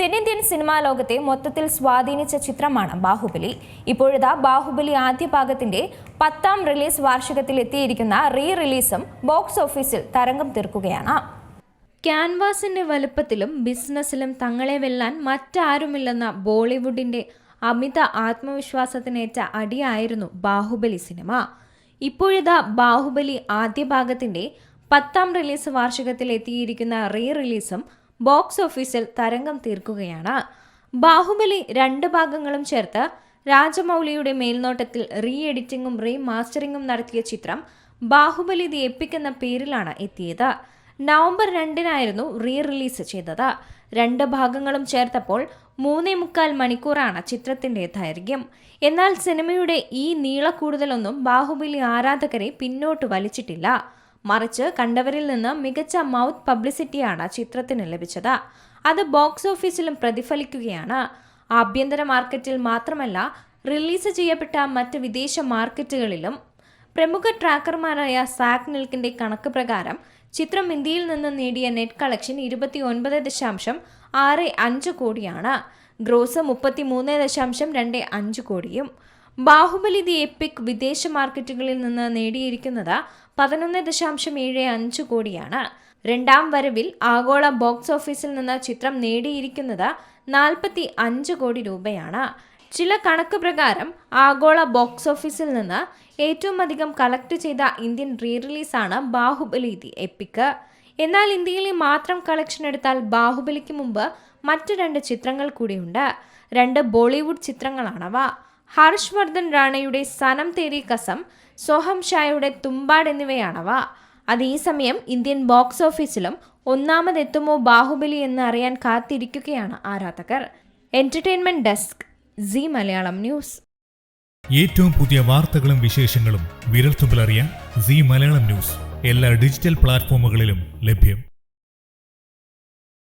തെന്നിന്ത്യൻ സിനിമാ ലോകത്തെ മൊത്തത്തിൽ സ്വാധീനിച്ച ചിത്രമാണ് ബാഹുബലി. ഇപ്പോഴത്തെ ബാഹുബലി ആദ്യ ഭാഗത്തിന്റെ 10ാം റിലീസ് വാർഷികത്തിൽ എത്തിയിരിക്കുന്ന റിലീസും ബോക്സ് ഓഫീസിൽ തരംഗം തീർക്കുകയാണ്. ക്യാൻവാസിന്റെ വലുപ്പത്തിലും ബിസിനസ്സിലും തങ്ങളെ വെല്ലാൻ മറ്റാരുമില്ലെന്ന ബോളിവുഡിന്റെ അമിത ആത്മവിശ്വാസത്തിനേറ്റ അടിയായിരുന്നു ബാഹുബലി സിനിമ. ഇപ്പോഴത്തെ ബാഹുബലി ആദ്യ ഭാഗത്തിന്റെ 10ാം റിലീസ് വാർഷികത്തിൽ എത്തിയിരിക്കുന്ന റിലീസും ബോക്സ് ഓഫീസിൽ തരംഗം തീർക്കുകയാണ്. ബാഹുബലി 2 ഭാഗങ്ങളും ചേർത്ത് രാജമൗലിയുടെ മേൽനോട്ടത്തിൽ എഡിറ്റിംഗും മാസ്റ്ററിംഗും നടത്തിയ ചിത്രം ബാഹുബലി ദി എപ്പിക് എന്ന പേരിലാണ് എത്തിയത്. നവംബർ 2-നായിരുന്നു റിലീസ് ചെയ്തത്. 2 ഭാഗങ്ങളും ചേർത്തപ്പോൾ 3.25 മണിക്കൂറാണ് ചിത്രത്തിന്റെ ദൈർഘ്യം. എന്നാൽ സിനിമയുടെ ഈ നീളക്കൂടുതലൊന്നും ബാഹുബലി ആരാധകരെ പിന്നോട്ട് വലിച്ചിട്ടില്ല. മറിച്ച് കണ്ടവരിൽ നിന്ന് മികച്ച മൗത്ത് പബ്ലിസിറ്റിയാണ് ചിത്രത്തിന് ലഭിച്ചത്. അത് ബോക്സ് ഓഫീസിലും പ്രതിഫലിക്കുകയാണ്. ആഭ്യന്തര മാർക്കറ്റിൽ മാത്രമല്ല, റിലീസ് ചെയ്യപ്പെട്ട മറ്റ് വിദേശ മാർക്കറ്റുകളിലും. പ്രമുഖ ട്രാക്കർമാരായ സാക് നിൽക്കിന്റെ കണക്ക് പ്രകാരം ചിത്രം ഇന്ത്യയിൽ നിന്ന് നേടിയ നെറ്റ് കളക്ഷൻ 29.65 കോടിയാണ്. ഗ്രോസ് 33.25 കോടിയും. ബാഹുബലി ദി എപ്പിക് വിദേശ മാർക്കറ്റുകളിൽ നിന്ന് നേടിയിരിക്കുന്നത് 11.75 കോടിയാണ്. 2ാം വരവിൽ ആഗോള ബോക്സ് ഓഫീസിൽ നിന്ന് ചിത്രം നേടിയിരിക്കുന്നത് 45 കോടി രൂപയാണ്. ചില കണക്ക് പ്രകാരം ആഗോള ബോക്സ് ഓഫീസിൽ നിന്ന് ഏറ്റവും അധികം കളക്ട് ചെയ്ത ഇന്ത്യൻ റിലീസാണ് ബാഹുബലി ദി എപ്പിക്. എന്നാൽ ഇന്ത്യയിലെ മാത്രം കളക്ഷൻ എടുത്താൽ ബാഹുബലിക്ക് മുമ്പ് മറ്റ് 2 ചിത്രങ്ങൾ കൂടിയുണ്ട്. 2 ബോളിവുഡ് ചിത്രങ്ങളാണവ. ഹർഷ് വർദ്ധൻ റാണയുടെ സനം തേരി കസം, സോഹം ഷായുടെ തുമ്പാഡ് എന്നിവയാണവ. അതേസമയം ഇന്ത്യൻ ബോക്സ് ഓഫീസിലും ഒന്നാമതെത്തുമോ ബാഹുബലി എന്ന് അറിയാൻ കാത്തിരിക്കുകയാണ് ആരാധകർ. Entertainment desk, Zee Malayalam news. ഏറ്റവും പുതിയ വാർത്തകളും വിശേഷങ്ങളും വിരൽത്തുമ്പിലറിയാൻ സീ മലയാളം ന്യൂസ് എല്ലാ ഡിജിറ്റൽ പ്ലാറ്റ്ഫോമുകളിലും ലഭ്യം.